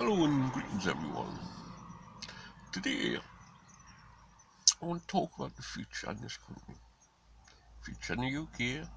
Hello and greetings everyone. Today I want to talk about the future in this country, future in the UK.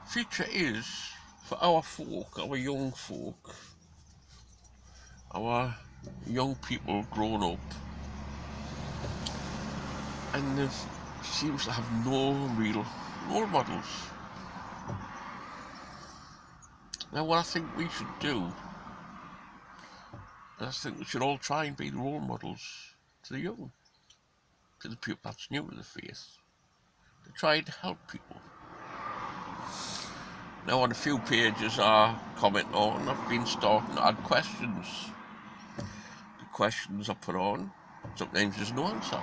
Future is for our folk, our young folk, our young people grown up and they seems to have no real role models. Now what I think we should do, I think we should all try and be the role models to the young, to the people that's new to the faith, to try to help people. Now on a few pages I comment on, I've been starting to add questions. The questions I put on, sometimes there's no answer.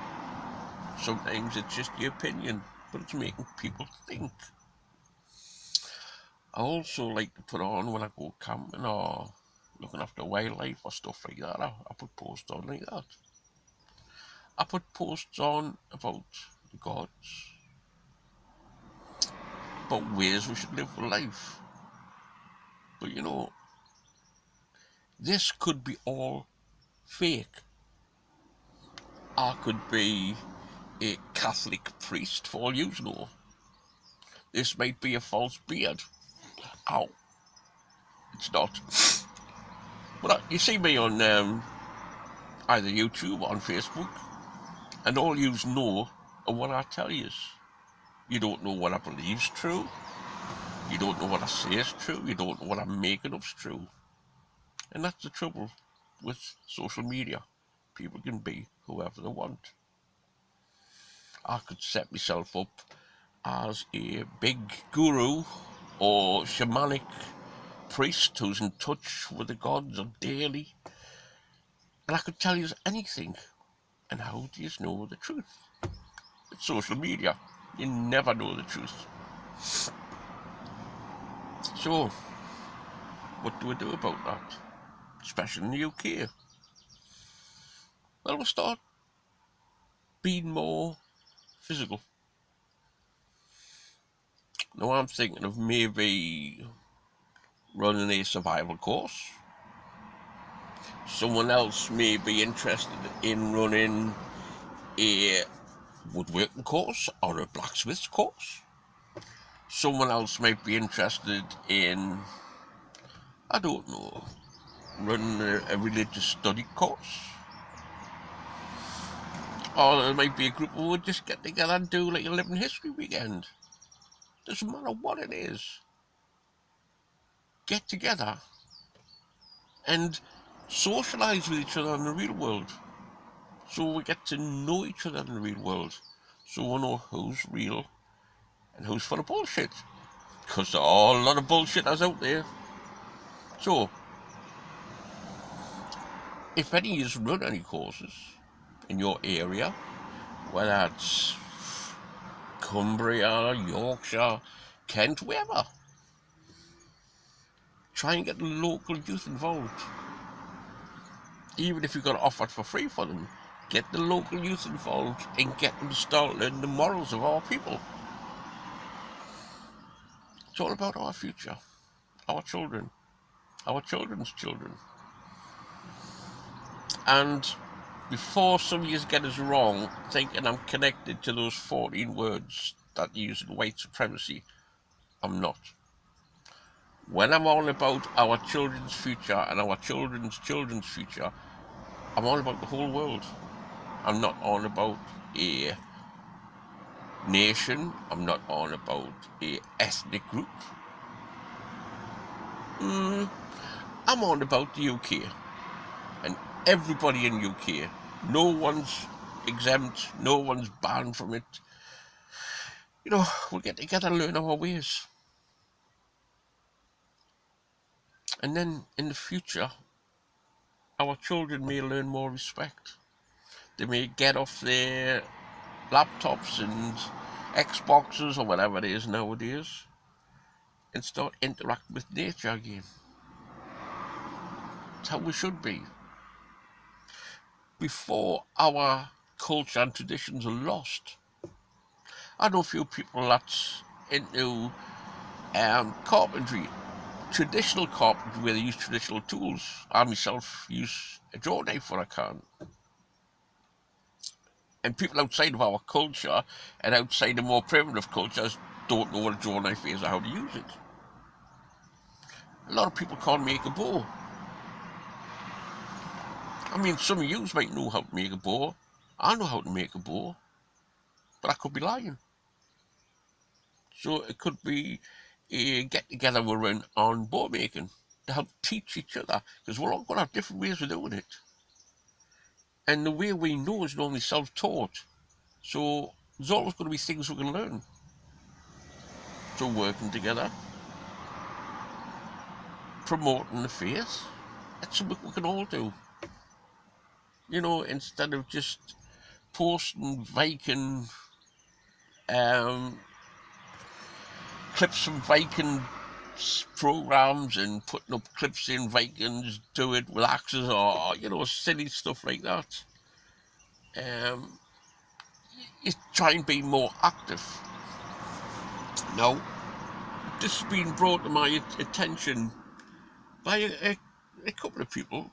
Sometimes it's just the opinion, but it's making people think. I also like to put on when I go camping or looking after wildlife or stuff like that. I put posts on like that. I put posts on about the gods, about ways we should live life. But you know, this could be all fake. I could be a Catholic priest for all you know. This might be a false beard. Ow. It's not. But you see me on either YouTube or on Facebook, and all you know are what I tell you. You don't know what I believe is true. You don't know what I say is true. You don't know what I'm making up's true. And that's the trouble with social media. People can be whoever they want. I could set myself up as a big guru or shamanic priest who's in touch with the gods or daily, and I could tell you anything. And how do you know the truth? It's social media. You never know the truth. So, what do we do about that? Especially in the UK. Well, we'll start being more physical. Now, I'm thinking of maybe running a survival course. Someone else may be interested in running a woodworking course or a blacksmith's course. Someone else might be interested in, I don't know, running a religious study course. Or there might be a group who would just get together and do like a living history weekend. Doesn't matter what it is. Get together and socialise with each other in the real world. So we get to know each other in the real world. So we know who's real and who's full of bullshit. Because there are a lot of bullshitters out there. So, if any of you run any courses in your area, whether it's Cumbria, Yorkshire, Kent, wherever, try and get the local youth involved. Even if you've got to offer it for free for them, get the local youth involved and get them to start learning the morals of our people. It's all about our future, our children, our children's children. And before some of you get us wrong, thinking I'm connected to those 14 words that use white supremacy, I'm not. When I'm all about our children's future and our children's children's future, I'm all about the whole world. I'm not all about a nation. I'm not all about a ethnic group. I'm all about the UK and everybody in UK. No one's exempt. No one's banned from it. You know, we'll get together and learn our ways. And then in the future, our children may learn more respect. They may get off their laptops and Xboxes or whatever it is nowadays and start interacting with nature again. It's how we should be. Before our culture and traditions are lost. I know a few people that's into carpentry traditional carpentry where they use traditional tools. I myself use a jaw knife when I can. And people outside of our culture and outside of more primitive cultures don't know what a jaw knife is or how to use it. A lot of people can't make a bow. I mean, some of you might know how to make a bow. I know how to make a bow, but I could be lying. So it could be a get-together we're in on bow making to help teach each other, because we're all going to have different ways of doing it. And the way we know is normally self-taught. So there's always going to be things we can learn. So working together, promoting the faith, that's something we can all do. You know, instead of just posting Viking clips from Viking programs and putting up clips saying Vikings do it with axes or, you know, silly stuff like that. You try and be more active. Now, this has been brought to my attention by a couple of people,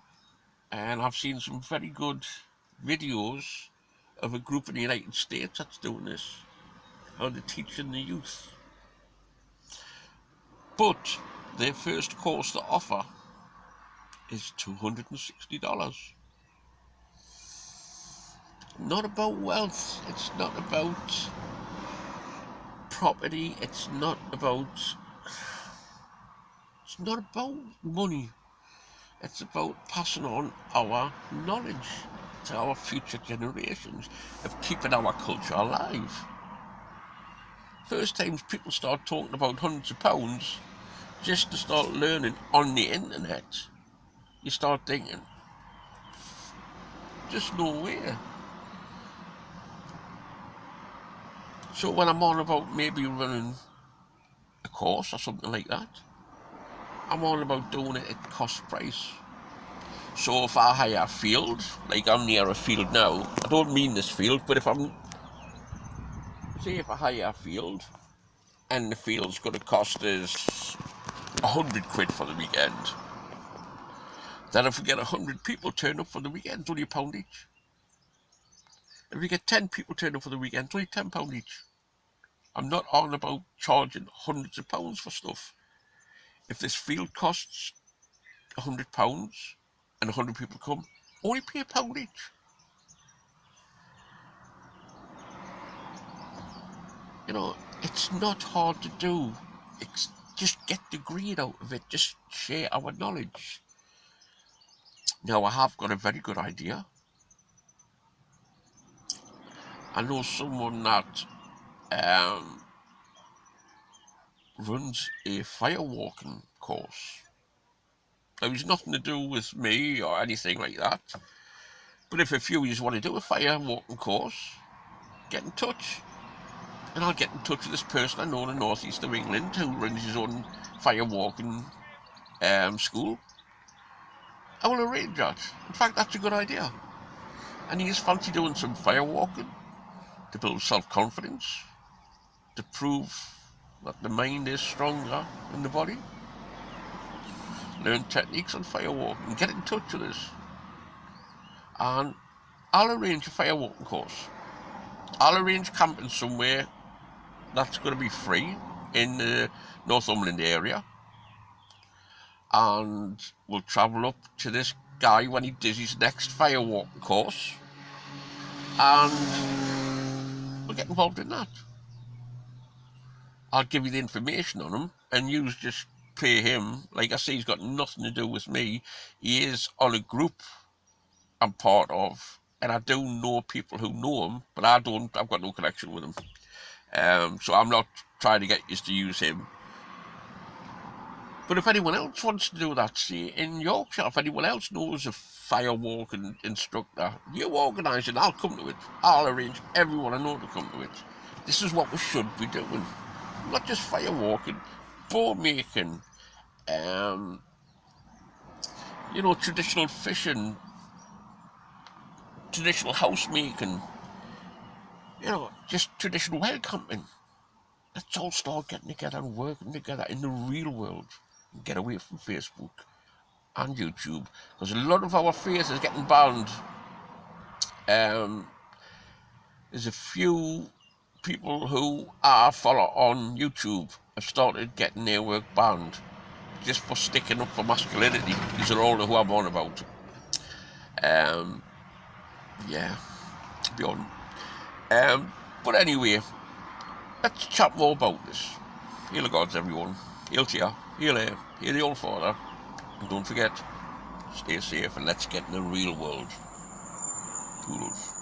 and I've seen some very good videos of a group in the United States that's doing this, how they're teaching the youth. But their first course to offer is $260. Not about wealth, it's not about property, it's not about money. It's about passing on our knowledge to our future generations, of keeping our culture alive. First times people start talking about hundreds of pounds just to start learning on the internet, you start thinking, just no way. So when I'm on about maybe running a course or something like that, I'm all about doing it at cost price. So if I hire a field, like I'm near a field now, I don't mean this field, but if I hire a field and the field's going to cost us 100 quid for the weekend, then if we get 100 people turn up for the weekend, it's only £1 each. If we get 10 people turn up for the weekend, it's only £10 each. I'm not on about charging hundreds of pounds for stuff. If this field costs £100 and 100 people come, only pay £1 each. You know, it's not hard to do. It's just get the greed out of it. Just share our knowledge. Now, I have got a very good idea. I know someone that runs a firewalking course. Now, it's nothing to do with me or anything like that. But if a few of you want to do a firewalking course, get in touch. And I'll get in touch with this person I know in the northeast of England who runs his own firewalking school. I will arrange that. In fact, that's a good idea. And he just fancy doing some firewalking to build self-confidence, to prove that the mind is stronger than the body. Learn techniques on firewalking. Get in touch with us. And I'll arrange a firewalking course. I'll arrange camping somewhere that's going to be free in the Northumberland area. And we'll travel up to this guy when he does his next firewalking course. And we'll get involved in that. I'll give you the information on him, and you just pay him. Like I say, he's got nothing to do with me. He is on a group I'm part of, and I do know people who know him, but I've got no connection with him. So I'm not trying to get you to use him. But if anyone else wants to do that, see, in Yorkshire, if anyone else knows a firewalking instructor, you organise it, I'll come to it. I'll arrange everyone I know to come to it. This is what we should be doing. Not just firewalking, bow making, traditional fishing, traditional house making, just traditional wild camping. Let's all start getting together and working together in the real world. Get away from Facebook and YouTube, because a lot of our faces is getting banned. There's a few people who I follow on YouTube have started getting their work banned just for sticking up for masculinity. These are all who I'm on about. Yeah, beyond. But anyway, let's chat more about this. Hail the gods, everyone. Hail to ya. Hail here. Hail the Old Father. And don't forget, stay safe and let's get in the real world. Toodles.